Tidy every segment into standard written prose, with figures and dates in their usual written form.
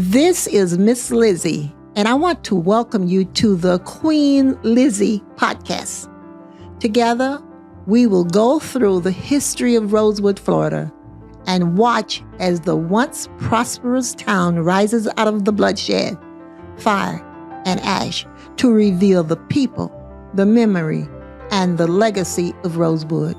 This is Miss Lizzie, and I want to welcome you to the Queen Lizzie podcast. Together, we will go through the history of Rosewood, Florida, and watch as the once prosperous town rises out of the bloodshed, fire, and ash to reveal the people, the memory, and the legacy of Rosewood.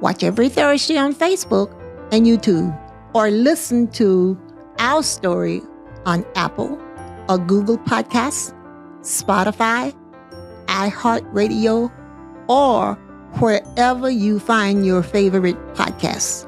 Watch every Thursday on Facebook and YouTube, or listen to our story on Apple or Google Podcasts, Spotify, iHeartRadio, or wherever you find your favorite podcasts.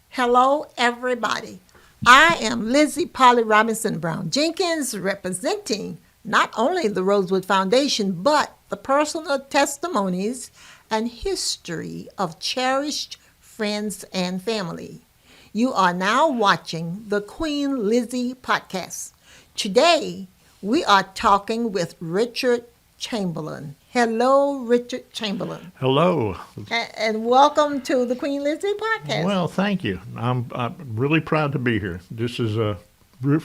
Hello, everybody. I am Lizzie Robinson Jenkins, representing not only the Rosewood Foundation, but the personal testimonies and history of cherished friends and family. You are now watching the Queen Lizzie podcast. Today, we are talking with Richard Chamberlin. Hello, Richard Chamberlin. Hello. And welcome to the Queen Lizzie podcast. Well, thank you. I'm really proud to be here. This is a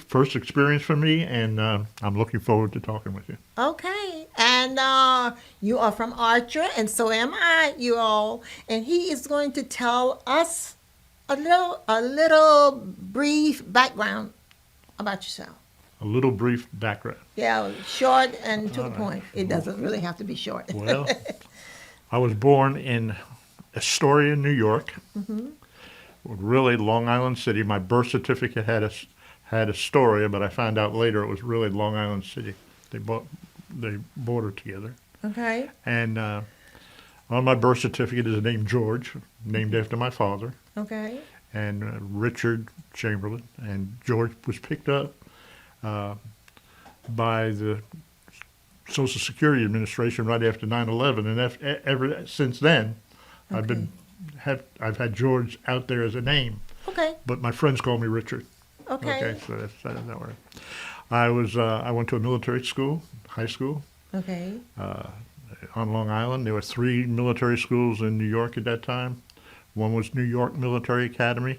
first experience for me, and I'm looking forward to talking with you. Okay. And you are from Archer, and so am I, you all. And he is going to tell us a little brief background about yourself. A little brief background. Yeah, short and to the point. It doesn't really have to be short. Well, I was born in Astoria, New York. Mm-hmm. Really, Long Island City. My birth certificate had Astoria, but I found out later it was really Long Island City. They bordered together. Okay. And on my birth certificate is the name George, named after my father. Okay. And Richard Chamberlin. And George was picked up by the Social Security Administration right after 9/11, and ever since then, okay. I've had George out there as a name. Okay. But my friends call me Richard. Okay. Okay, so that's that way. I went to a military school, high school. Okay. On Long Island. There were 3 military schools in New York at that time. One was New York Military Academy,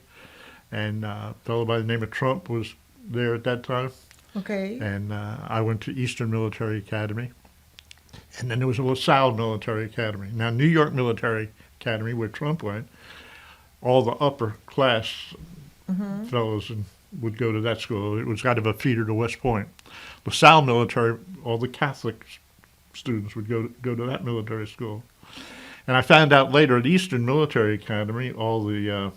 and a fellow by the name of Trump was there at that time. Okay. And I went to Eastern Military Academy. And then there was a LaSalle Military Academy. Now, New York Military Academy, where Trump went, all the upper class fellows would go to that school. It was kind of a feeder to West Point. LaSalle Military, all the Catholic students would go to that military school. And I found out later at Eastern Military Academy, all the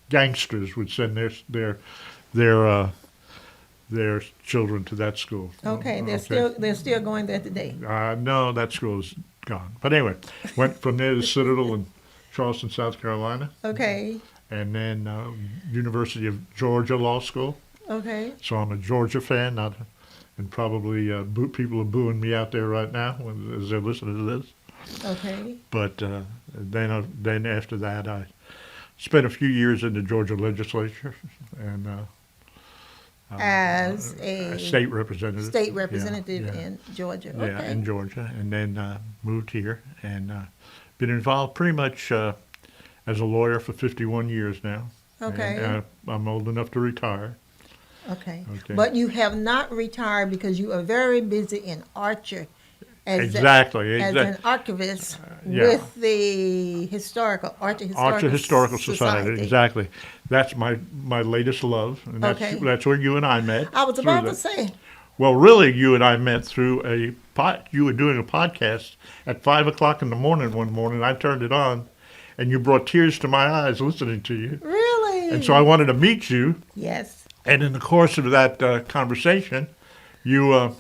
gangsters would send their children to that school. Okay, they're still going there today. No, that school is gone. But anyway, went from there to Citadel in Charleston, South Carolina. Okay. And then University of Georgia Law School. Okay. So I'm a Georgia fan, and probably people are booing me out there right now as they're listening to this. Okay. But then after that, I spent a few years in the Georgia legislature and as a state representative. State representative in Georgia. Okay. Yeah, in Georgia, and then moved here and been involved pretty much as a lawyer for 51 years now. Okay. And, I'm old enough to retire. Okay. But you have not retired because you are very busy in Archer. As an archivist with the Archer Historical Society. Exactly. That's my latest love, and that's where you and I met. I was about to say. Well, really, you and I met through you were doing a podcast at 5 o'clock in the morning one morning. I turned it on, and you brought tears to my eyes listening to you. Really? And so I wanted to meet you. Yes. And in the course of that conversation, you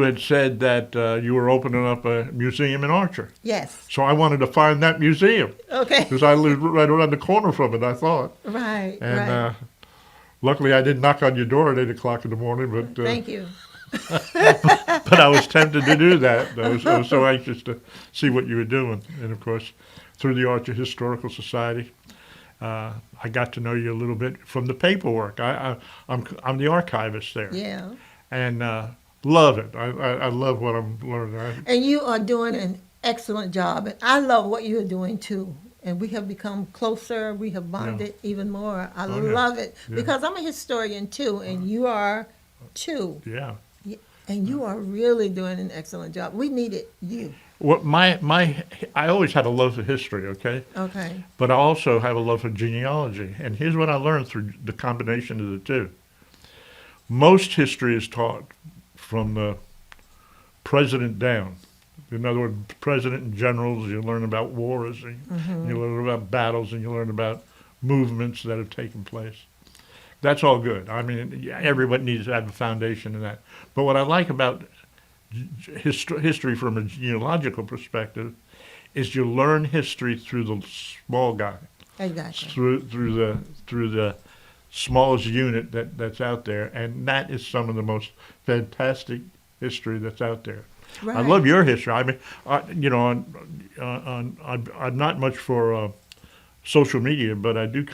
had said that you were opening up a museum in Archer. Yes. So I wanted to find that museum. Okay. Because I lived right around the corner from it, I thought. Right, and luckily I didn't knock on your door at 8 o'clock in the morning. But thank you. But I was tempted to do that. I was so anxious to see what you were doing. And, of course, through the Archer Historical Society, I got to know you a little bit from the paperwork. I'm the archivist there. Yeah. And love it. I love what I'm learning. And you are doing an excellent job. And I love what you're doing, too. and we have become closer. We have bonded even more. I Oh, yeah. love it Yeah. because I'm a historian too, and you are too. Yeah. And you are really doing an excellent job. We needed you. What I always had a love of history, okay? Okay. But I also have a love for genealogy. And here's what I learned through the combination of the two. Most history is taught from the president down. In other words, president and generals, you learn about wars, and you learn about battles, and you learn about movements that have taken place. That's all good. I mean, everybody needs to have a foundation in that. But what I like about history from a genealogical perspective is you learn history through the small guy, Exactly. through the smallest unit that's out there, and that is some of the most fantastic history that's out there. Right. I love your history. I mean, I'm not much for social media, but I do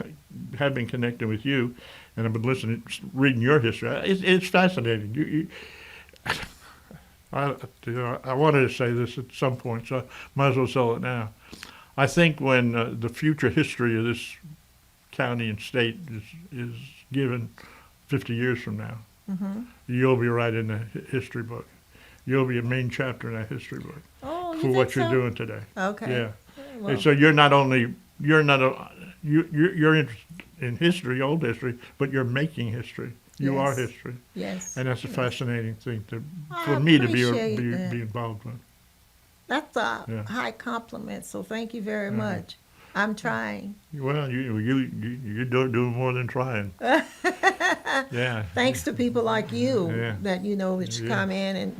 have been connecting with you, and I've been reading your history. It's fascinating. I wanted to say this at some point, so I might as well sell it now. I think when the future history of this county and state is given 50 years from now, you'll be right in the history book. You'll be a main chapter in that history book Oh, you for think what you're so? doing today. Okay. Yeah. Well, And so you're interested in history, old history, but you're making history. You are Yes. history, yes. and that's a yes. fascinating thing I for me to appreciate be that. involved with. That's a Yeah. high compliment. So thank you very much. I'm trying. Well, you're doing more than trying. Yeah. Thanks to people like you Yeah. that Yeah. come in and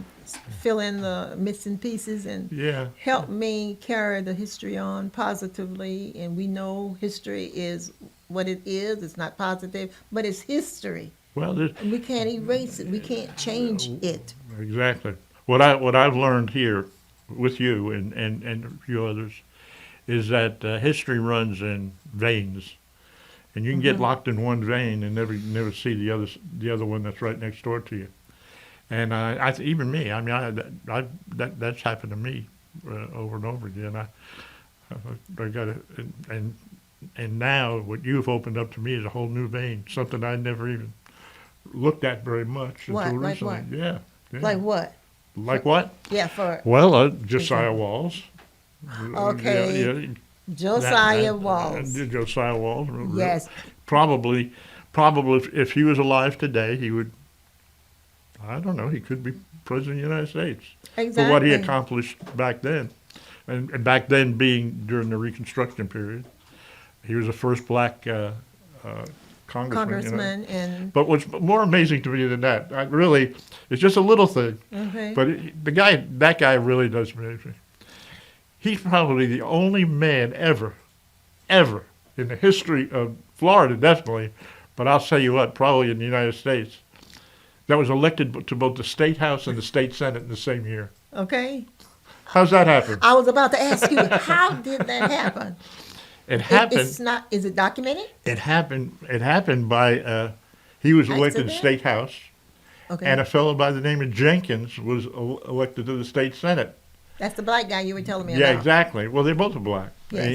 fill in the missing pieces and Yeah. help me carry the history on positively. And we know history is what it is. It's not positive, but it's history. Well, And we can't erase it. We can't change it. exactly. What I've learned here with you and a few others is that history runs in veins, and you can get locked in one vein and never see the other one that's right next door to you. And even me, I mean, that's happened to me over and over again. I got it, and now what you've opened up to me is a whole new vein, something I never even looked at very much What? until Like recently. what? Yeah. Like what? Like what? Yeah, for Well, Josiah Walls. Okay. Yeah, Josiah Walls. Josiah Walls. Yes. Probably, if he was alive today, he would. I don't know. He could be president of the United States Exactly. for what he accomplished back then, and back then being during the Reconstruction period, he was the first black congressman. Congressman and But what's more amazing to me than that, it's just a little thing. okay. But that guy really does amaze me. He's probably the only man ever in the history of Florida, definitely, but I'll tell you what, probably in the United States, that was elected to both the state house and the state senate in the same year. Okay. How's that happen? I was about to ask you, how did that happen? It happened. It's not. Is it documented? It happened by. He was elected to Accident? state house, Okay. and a fellow by the name of Jenkins was elected to the state senate. That's the black guy you were telling me Yeah, about. exactly. Well, they both are black. Yes.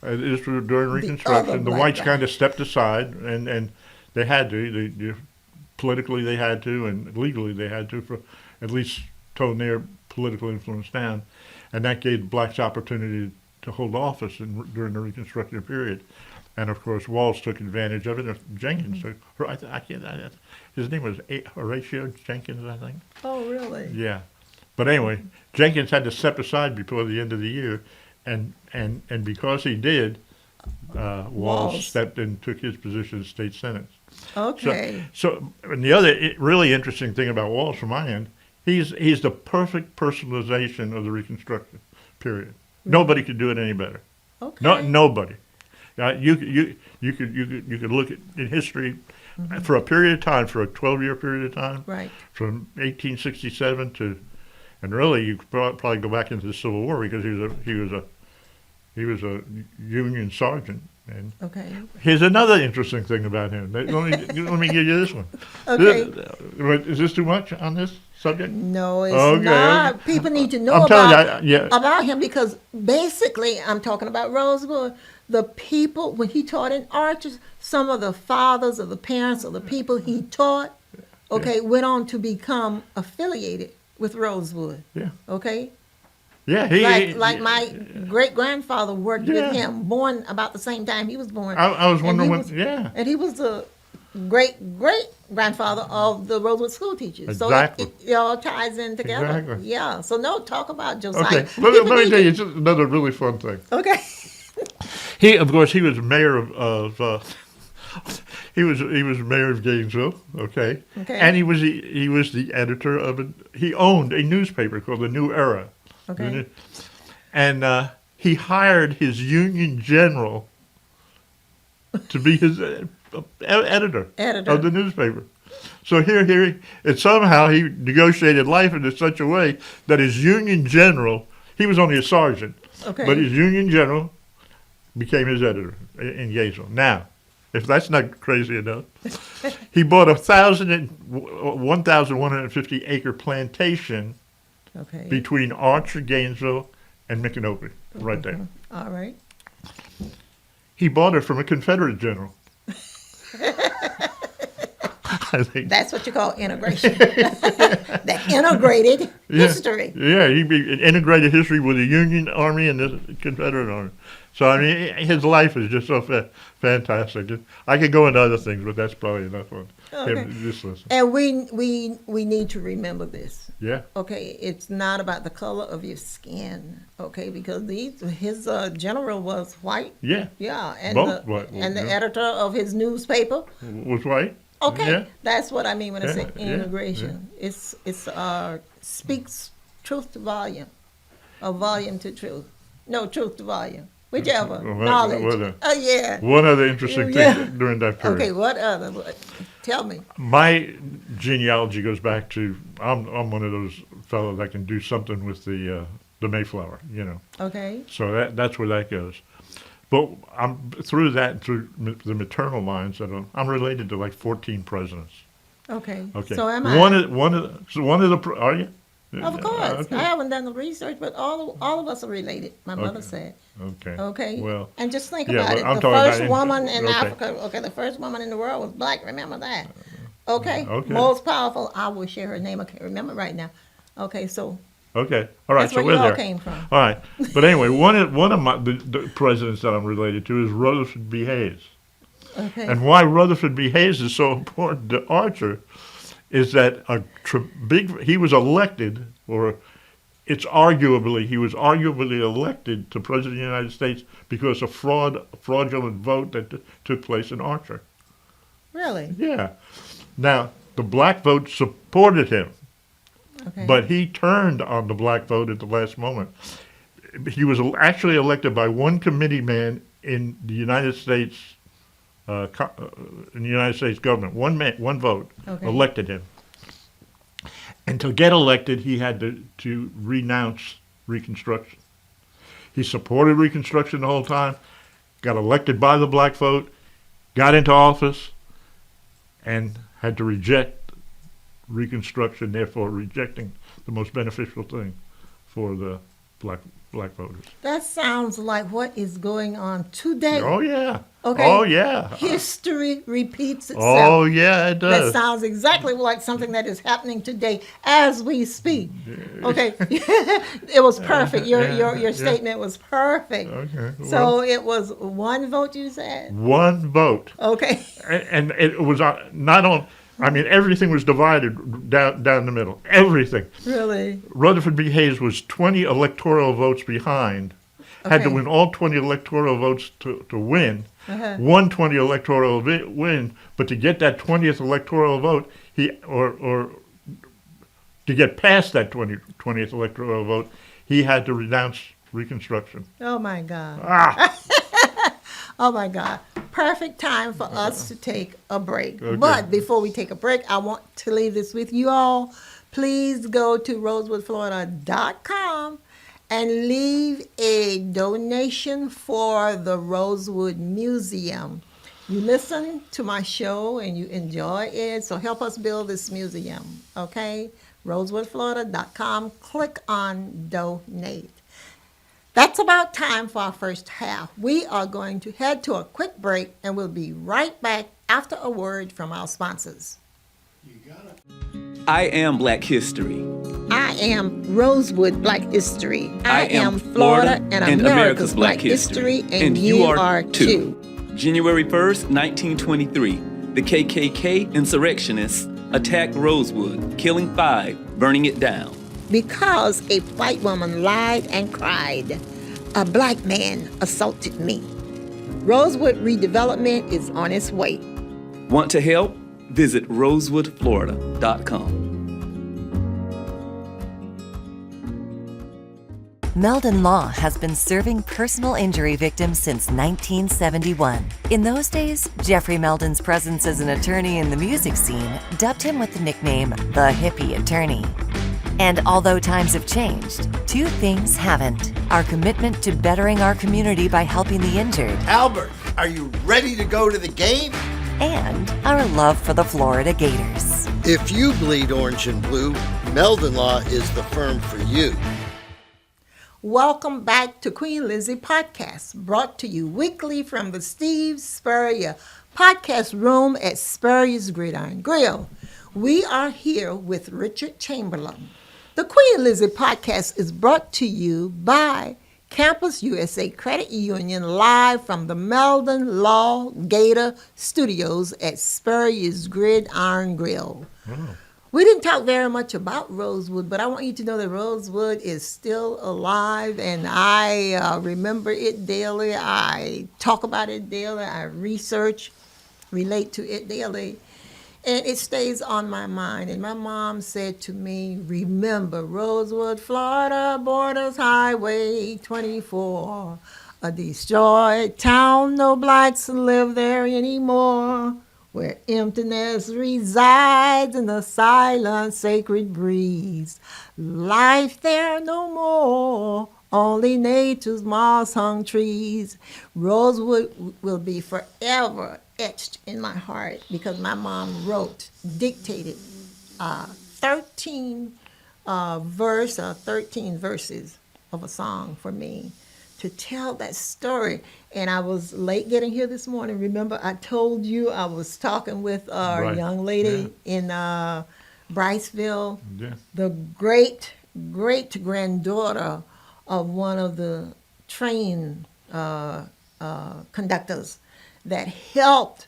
Yeah. This was during other Reconstruction. The black whites guy. kind of stepped aside, and they had to. Politically, they had to, and legally, they had to, for at least tone their political influence down. And that gave blacks opportunity to hold office during the Reconstruction period. And of course, Walls took advantage of it. Jenkins took. His name was Horatio Jenkins, I think. Oh, really? Yeah. But anyway, Jenkins had to step aside before the end of the year, and because he did, Walls Walls. stepped in and took his position as state senate. Okay. So and the other really interesting thing about Walls, from my end, he's the perfect personalization of the Reconstruction period. Nobody could do it any better. Okay. No, nobody. You could look at in history for a period of time, for a 12-year period of time, Right. from 1867 to, and really you could probably go back into the Civil War, because he was a Union sergeant And Okay. here's another interesting thing about him. Let me give you this one. Okay. Is this too much on this subject? No, it's Okay, not. okay. People need to know I'm about telling you, about him because basically, I'm talking about Rosewood. The people when he taught in Arches, some of the fathers or the parents or the people he taught, okay, went on to become affiliated with Rosewood. Yeah. Okay. Yeah, Like my great grandfather worked Yeah. with him, born about the same time he was born. I was And wondering he what. was- Yeah. And he was the great grandfather of the Rosewood school teachers. Exactly. So it all ties in together. Exactly. Yeah. So no, talk about Josiah. Okay. People Let me need tell you to- just another really fun thing. Okay. Of course, he was mayor of he was mayor of Gainesville. Okay. Okay. And he was the editor of he owned a newspaper called the New Era. Okay. And he hired his union general to be his editor of the newspaper. So and somehow he negotiated life in such a way that his union general, he was only a sergeant, Okay. but his union general became his editor in Gainesville. Now, if that's not crazy enough, he bought 1,150 acre plantation Okay. between Archer, Gainesville, and Micanopy, right there. All right. He bought it from a Confederate general. I think. That's what you call integration. The integrated history. Yeah, he integrated history with the Union Army and the Confederate Army. So, I mean, his life is just so fantastic. I could go into other things, but that's probably enough on him. Just listen. And we need to remember this. Yeah. Okay, it's not about the color of your skin. Okay, because his general was white. Yeah. Yeah, and Both the white, and the yeah. editor of his newspaper. Was white. Okay, Yeah. that's what I mean when I say Yeah, yeah, integration. It's speaks truth to volume, or volume to truth. No, truth to volume. Whichever. Knowledge. Yeah. One other interesting Yeah. thing during that period. Okay, what other? Tell me. My genealogy goes back to I'm one of those fellows that can do something with the Mayflower, you know. Okay. So that's where that goes. But I'm through the maternal lines that I'm related to like 14 presidents. Okay. Okay. So am I. One of the are you? Of course. Okay. I haven't done the research, but all of us are related, my mother said. Okay. Okay. Well. And just think yeah, about but it. I'm The talking first about woman in okay. Africa, the first woman in the world was black. Remember that. Okay. Okay. Most powerful. I will share her name. I can't remember right now. Okay. So Okay. All right. that's So where we're you all there. came from. All right. But anyway, one of the presidents that I'm related to is Rutherford B. Hayes. Okay. And why Rutherford B. Hayes is so important to Archer is that he was elected, or he was arguably elected to President of the United States because of fraudulent vote that took place in Archer. Really? Yeah. Now, the black vote supported him, Okay. but he turned on the black vote at the last moment. He was actually elected by one committee man in the United States government. One vote Okay. elected him. And to get elected, he had to renounce Reconstruction. He supported Reconstruction the whole time, got elected by the black vote, got into office, and had to reject Reconstruction, therefore rejecting the most beneficial thing for the black voters. That sounds like what is going on today. Oh, yeah. Okay. Oh, yeah. History repeats itself. Oh, yeah, it That does. sounds exactly like something that is happening today as we speak. Okay. It was perfect. Your statement was perfect. Okay. So it was one vote, you said? One vote. Okay. And it was not on, I mean, everything was divided down the middle. Everything. Really? Rutherford B. Hayes was 20 electoral votes behind. Had to Okay. win all 20 electoral votes to win. Uh-huh. Won 20 electoral win, but to get that 20th electoral vote, or to get past that 20th electoral vote, he had to renounce Reconstruction. Oh, my God. Ah! Oh, my God. Perfect time for us to take a break. Okay. But before we take a break, I want to leave this with you all. Please go to rosewoodflorida.com and leave a donation for the Rosewood Museum. You listen to my show and you enjoy it, so help us build this museum, okay? rosewoodflorida.com. Click on donate. That's about time for our first half. We are going to head to a quick break and we'll be right back after a word from our sponsors. I am Black History. I am Rosewood Black History. I am Florida and America's Black History, and you are too. January 1st, 1923, the KKK insurrectionists attacked Rosewood, killing 5, burning it down. Because a white woman lied and cried, a black man assaulted me. Rosewood redevelopment is on its way. Want to help? Visit rosewoodflorida.com. Meldon Law has been serving personal injury victims since 1971. In those days, Jeffrey Meldon's presence as an attorney in the music scene dubbed him with the nickname the Hippie Attorney. And although times have changed, 2 things haven't: our commitment to bettering our community by helping the injured, Albert, are you ready to go to the game? and our love for the Florida Gators. If you bleed orange and blue, Meldon Law is the firm for you. Welcome back to Queen Lizzie Podcast, brought to you weekly from the Steve Spurrier podcast room at Spurrier's Gridiron Grill. We are here with Richard Chamberlin. The Queen Lizzie Podcast is brought to you by Campus USA Credit Union, live from the Meldon Law Gator Studios at Spurrier's Gridiron Grill. Oh. We didn't talk very much about Rosewood, but I want you to know that Rosewood is still alive, and I remember it daily. I talk about it daily. I research, relate to it daily, and it stays on my mind. And my mom said to me, remember, Rosewood, Florida, borders Highway 24, a destroyed town, no blacks live there anymore, where emptiness resides in the silent sacred breeze. Life there no more, only nature's moss-hung trees. Rosewood will be forever etched in my heart because my mom dictated 13 verses of a song for me to tell that story. And I was late getting here this morning. Remember, I told you I was talking with a Right. young lady in Briceville, Yeah. the great-granddaughter of one of the train conductors that helped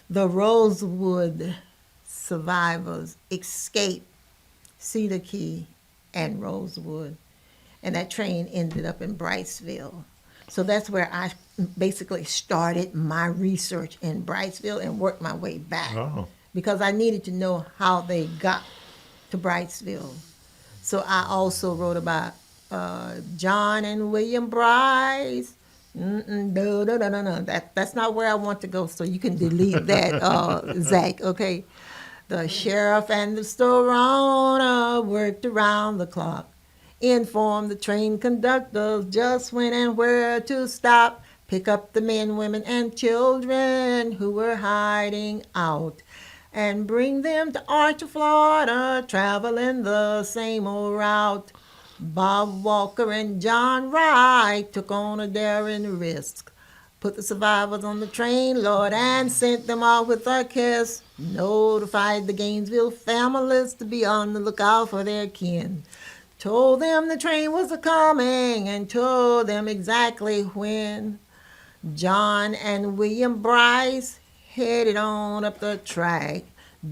the Rosewood survivors escape Cedar Key and Rosewood. And that train ended up in Briceville. So that's where I basically started my research in Briceville and worked my way back. Oh. Because I needed to know how they got to Briceville. So I also wrote about John and William Bryce. No. That's not where I want to go, so you can delete that, Zach, okay? The sheriff and the store owner worked around the clock, informed the train conductors just when and where to stop, pick up the men, women, and children who were hiding out, and bring them to Archer, Florida, traveling the same old route. Bob Walker and John Wright took on a daring risk, put the survivors on the train, Lord, and sent them off with a kiss. Notified the Gainesville families to be on the lookout for their kin. Told them the train was a-coming and told them exactly when. John and William Bryce headed on up the track,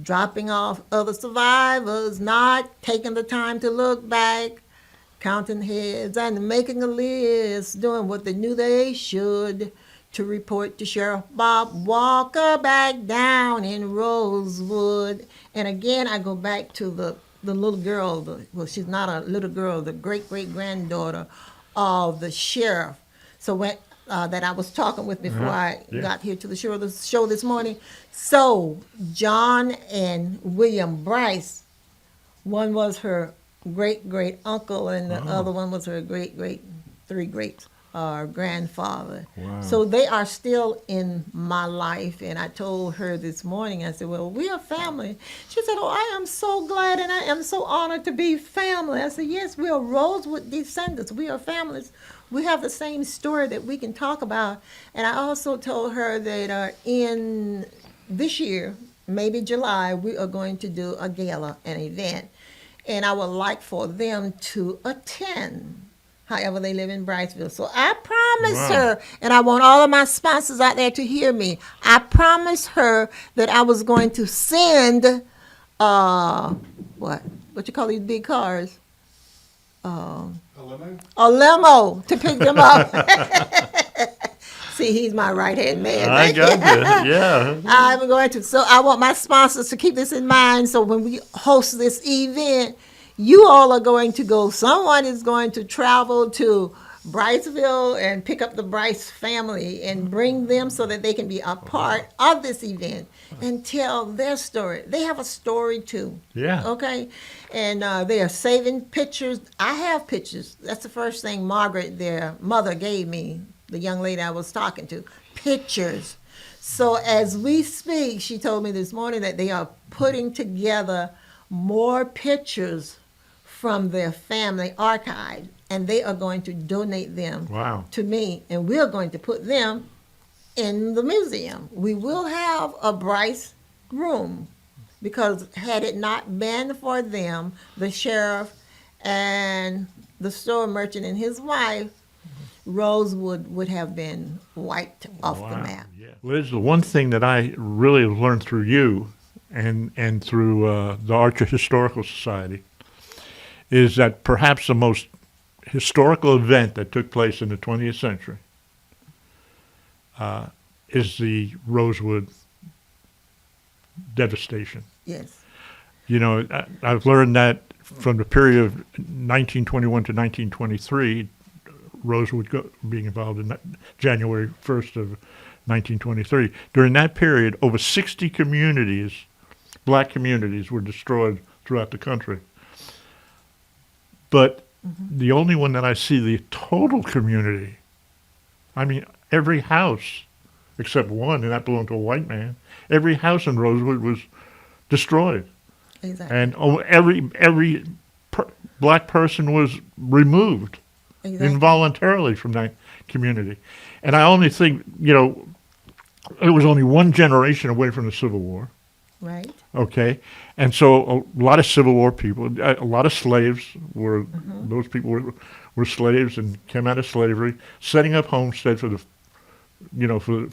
dropping off other survivors, not taking the time to look back, counting heads and making a list, doing what they knew they should, to report to Sheriff Bob Walker back down in Rosewood. And again, I go back to the little girl, well, she's not a little girl, the great-great-granddaughter of the sheriff. So when that I was talking with before I got here to the show this morning. So John and William Bryce, one was her great great uncle, and the Oh. other one was her great great three great grandfather. Wow. So they are still in my life. And I told her this morning, I said, well, we are family. She said, oh, I am so glad and I am so honored to be family. I said, yes, we are Rosewood descendants. We are families. We have the same story that we can talk about. And I also told her that in this year, maybe July, we are going to do a gala, an event. And I would like for them to attend. However, they live in Briceville. So I promised Wow. her, and I want all of my sponsors out there to hear me. I promised her that I was going to send, what you call these big cars? A limo to pick them up. See, he's my right-hand man. I got you. Yeah. I'm going to. So I want my sponsors to keep this in mind. So when we host this event, you all are going to go. Someone is going to travel to Briceville and pick up the Bryce family and bring them so that they can be a part of this event and tell their story. They have a story too. Yeah. Okay. And they are saving pictures. I have pictures. That's the first thing Margaret, their mother, gave me, the young lady I was talking to. Pictures. So as we speak, she told me this morning that they are putting together more pictures from their family archive, and they are going to donate them Wow. to me, and we're going to put them in the museum. We will have a Bryce room, because had it not been for them, the sheriff and the store merchant and his wife, Rosewood would have been wiped off the Wow. map. Yeah. Liz, the one thing that I really learned through you and through the Archer Historical Society is that perhaps the most historical event that took place in the 20th century is the Rosewood devastation. Yes. You know, I've learned that from the period of 1921 to 1923, Rosewood being involved in January 1st of 1923. During that period, over 60 communities, black communities, were destroyed throughout the country. But the only one that I see the total community, I mean, every house, except one, and that belonged to a white man, every house in Rosewood was destroyed. Exactly. And every black person was removed Exactly. involuntarily from that community. And I only think, you know, it was only one generation away from the Civil War. Right. Okay, and so a lot of Civil War people, a lot of slaves were, those people were slaves and came out of slavery, setting up homesteads for the, you know, for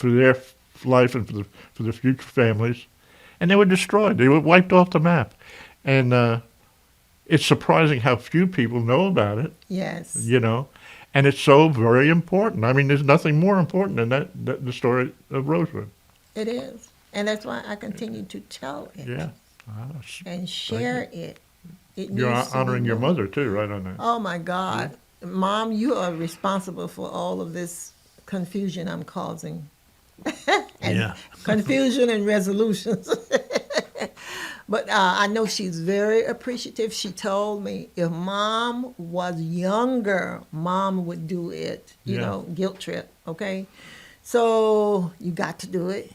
their life and for the future families, and they were destroyed. They were wiped off the map, and it's surprising how few people know about it. Yes. You know, and it's so very important. I mean, there's nothing more important than that the story of Rosewood. It is. And that's why I continue to tell it Yeah. and share it. It You're needs to be honoring your known. mother too, right on that. Oh my God. Mom, you are responsible for all of this confusion I'm causing. And Yeah. confusion and resolutions. But I know she's very appreciative. She told me if Mom was younger, Mom would do it, you Yeah. know, guilt trip, okay? So you got to do it.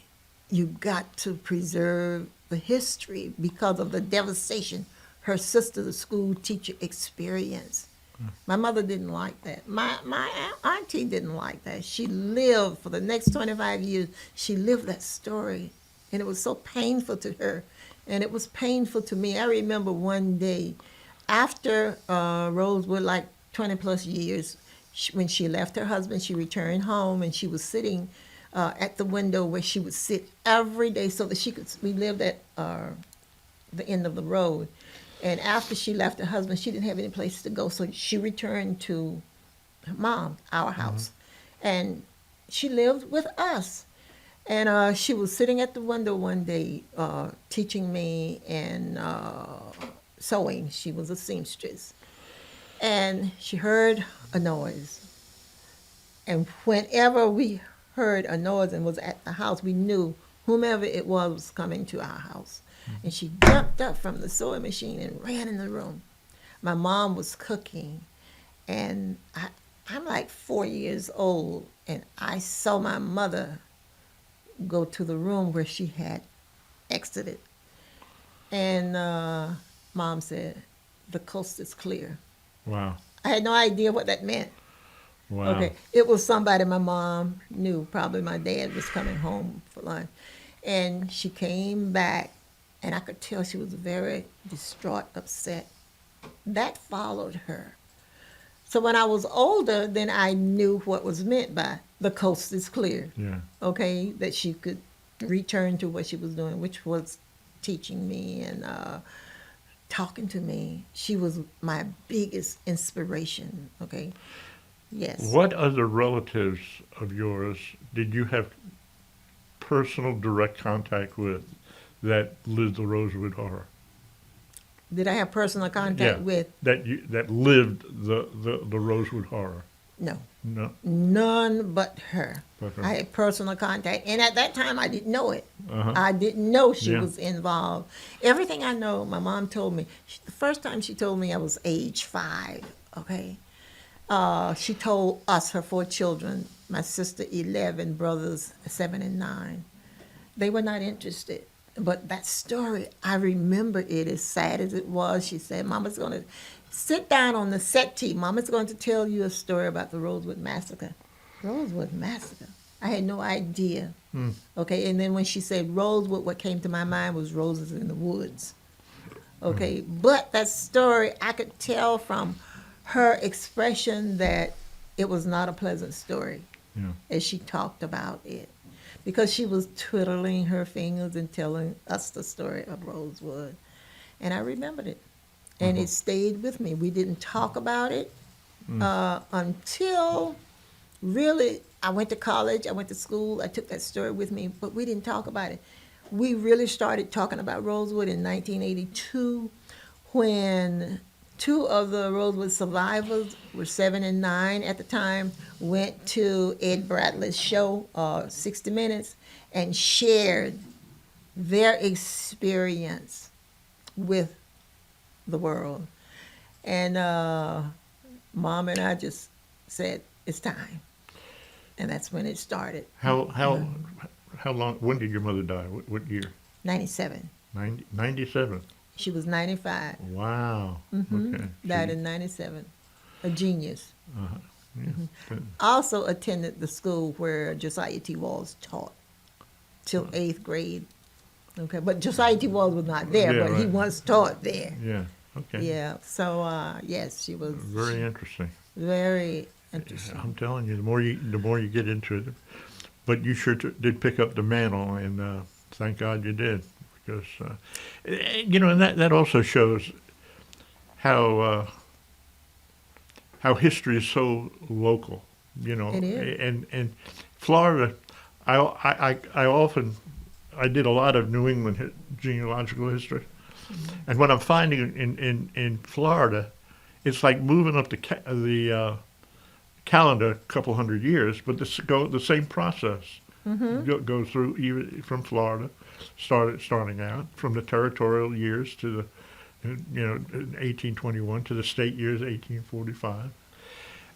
You got to preserve the history because of the devastation her sister, the school teacher, experienced. My mother didn't like that. My auntie didn't like that. She lived for the next 25 years. She lived that story, and it was so painful to her, and it was painful to me. I remember one day after Rosewood, like 20 plus years, when she left her husband, she returned home, and she was sitting at the window where she would sit every day so that she could. We lived at the end of the road. And after she left her husband, she didn't have any place to go. So she returned to Mom, our house. And she lived with us. And she was sitting at the window one day teaching me and sewing. She was a seamstress. And she heard a noise. And whenever we heard a noise and was at the house, we knew whomever it was coming to our house. And she jumped up from the sewing machine and ran in the room. my mom was cooking, and I'm like 4 years old, and I saw my mother go to the room where she had exited. And Mom said, "The coast is clear." Wow. I had no idea what that meant. Wow. Okay, it was somebody my mom knew. Probably my dad was coming home for lunch, and she came back, and I could tell she was very distraught, upset. That followed her. So when I was older, then I knew what was meant by the coast is clear. Yeah. Okay, that she could return to what she was doing, which was teaching me and talking to me. She was my biggest inspiration. Okay, yes. What other relatives of yours did you have personal direct contact with that lived the Rosewood Horror? Did I have personal contact with? That lived the Rosewood Horror. No, No. none but her. But her. I had personal contact, and at that time I didn't know it. Uh-huh. I didn't know she Yeah. was involved. Everything I know, my mom told me. The first time she told me I was age 5. Okay, she told us, her 4 children, my sister 11, brothers 7 and 9. They were not interested. But that story, I remember it as sad as it was. She said, "Mama's going to sit down on the settee. Mama's going to tell you a story about the Rosewood Massacre." Rosewood Massacre? I had no idea. Okay, and then when she said Rosewood, what came to my mind was roses in the woods. Okay, but that story, I could tell from her expression that it was not a pleasant story Yeah. as she talked about it, because she was twiddling her fingers and telling us the story of Rosewood. And I remembered it. And it stayed with me. We didn't talk about it until really I went to college, I went to school, I took that story with me, but we didn't talk about it. We really started talking about Rosewood in 1982 when 2 of the Rosewood survivors were 7 and 9 at the time, went to Ed Bradley's show, 60 Minutes, and shared their experience with the world. And Mom and I just said, it's time. And that's when it started. How long? When did your mother die? What year? 97. 97. She was 95. Wow. Okay. Died in 97. A genius. Yeah. Also attended the school where Josiah T. Walls taught till 8th grade. Okay, but Josiah T. Walls was not there, Yeah, but he right. once taught there. Yeah. Okay. Yeah, so yes, she was Very interesting. very interesting. I'm telling you, the more you get into it, but you sure did pick up the mantle, and thank God you did, because and that also shows how history is so local. It is. And Florida, I did a lot of New England genealogical history, and what I'm finding in Florida, it's like moving up the calendar a couple hundred years, but the same process goes through even from Florida, starting out from the territorial years to the 1821 to the state years 1845,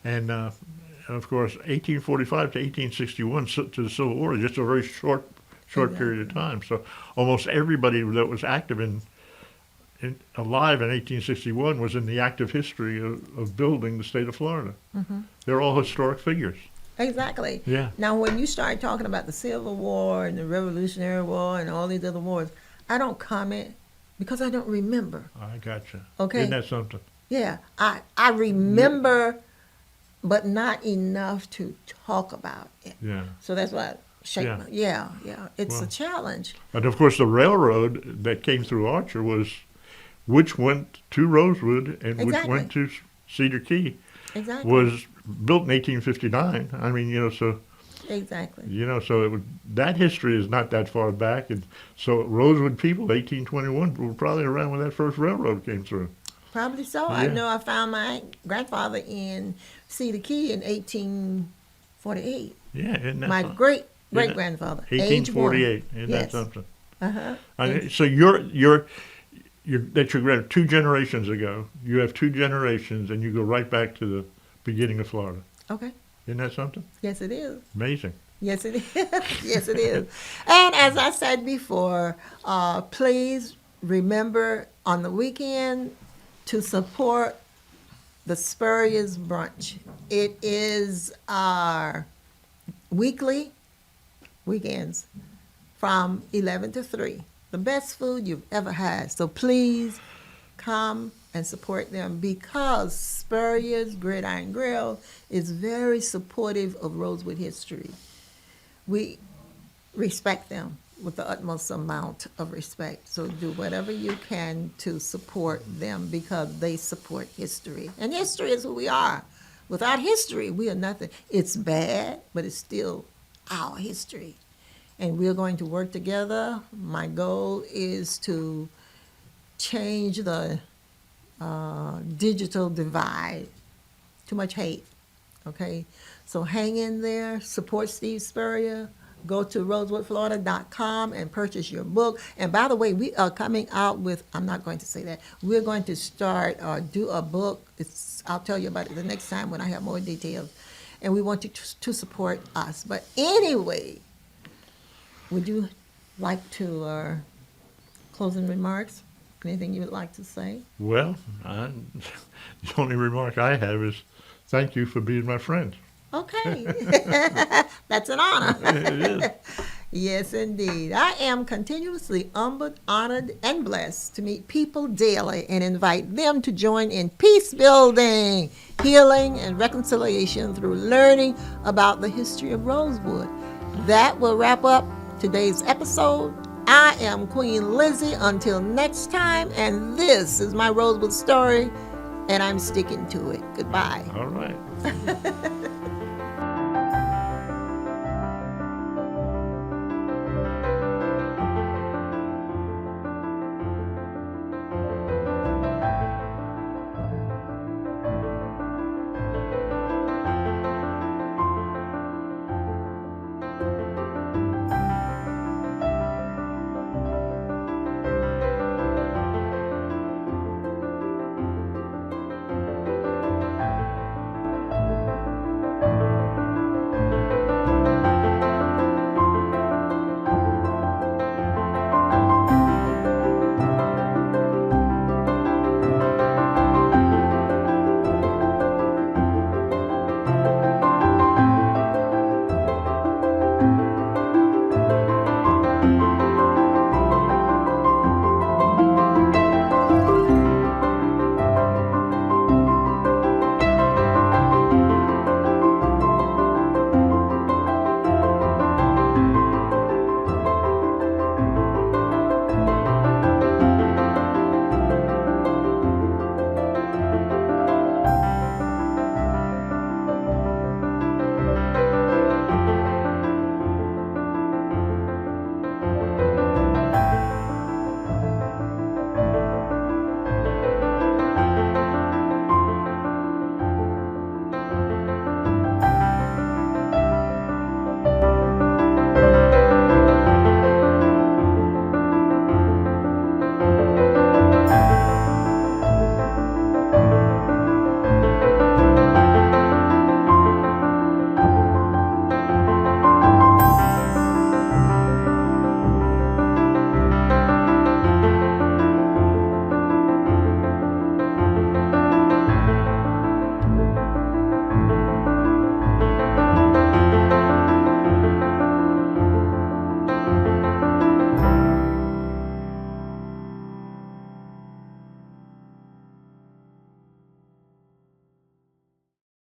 and of course 1845 to 1861 to the Civil War is just a very short period of time. So almost everybody that was active alive in 1861 was in the active history of building the state of Florida. They're all historic figures. Exactly. Yeah. Now, when you start talking about the Civil War and the Revolutionary War and all these other wars, I don't comment because I don't remember. I gotcha. Okay. Isn't that something? Yeah, I remember, but not enough to talk about it. Yeah. So that's why I shake Yeah. my, yeah. It's Well, a challenge. And of course, the railroad that came through Archer which went to Rosewood and which Exactly. went to Cedar Key, Exactly. was built in 1859. I mean, so Exactly. so that history is not that far back, and so Rosewood people, 1821, were probably around when that first railroad came through. Probably so. I Yeah. know I found my grandfather in Cedar Key in 1848. Yeah, isn't that My something? great-great-grandfather. Age 1. 1848. Isn't that Yes. something? Uh-huh. So that you read 2 generations ago. You have 2 generations, and you go right back to the beginning of Florida. Okay. Isn't that something? Yes, it is. Amazing. Yes, it is. Yes, it is. And as I said before, please remember on the weekend to support the Spurrier's Brunch. It is our weekends from 11 to 3. The best food you've ever had. So please come and support them because Spurrier's Gridiron Grill is very supportive of Rosewood history. We respect them with the utmost amount of respect. So do whatever you can to support them because they support history. And history is who we are. Without history, we are nothing. It's bad, but it's still our history. And we're going to work together. My goal is to change the digital divide. Too much hate, okay? So hang in there, support Steve Spurrier. Go to rosewoodflorida.com and purchase your book. And by the way, we are coming out with, I'm not going to say that, we're going to start do a book. I'll tell you about it the next time when I have more details. And we want you to support us. But anyway, would you like to closing remarks? Anything you would like to say? Well, the only remark I have is thank you for being my friend. Okay. That's an honor. It is. Yes, indeed. I am continuously humbled, honored, and blessed to meet people daily and invite them to join in peace building, healing, and reconciliation through learning about the history of Rosewood. That will wrap up today's episode. I am Queen Lizzie. Until next time, and this is my Rosewood story, and I'm sticking to it. Goodbye. All right.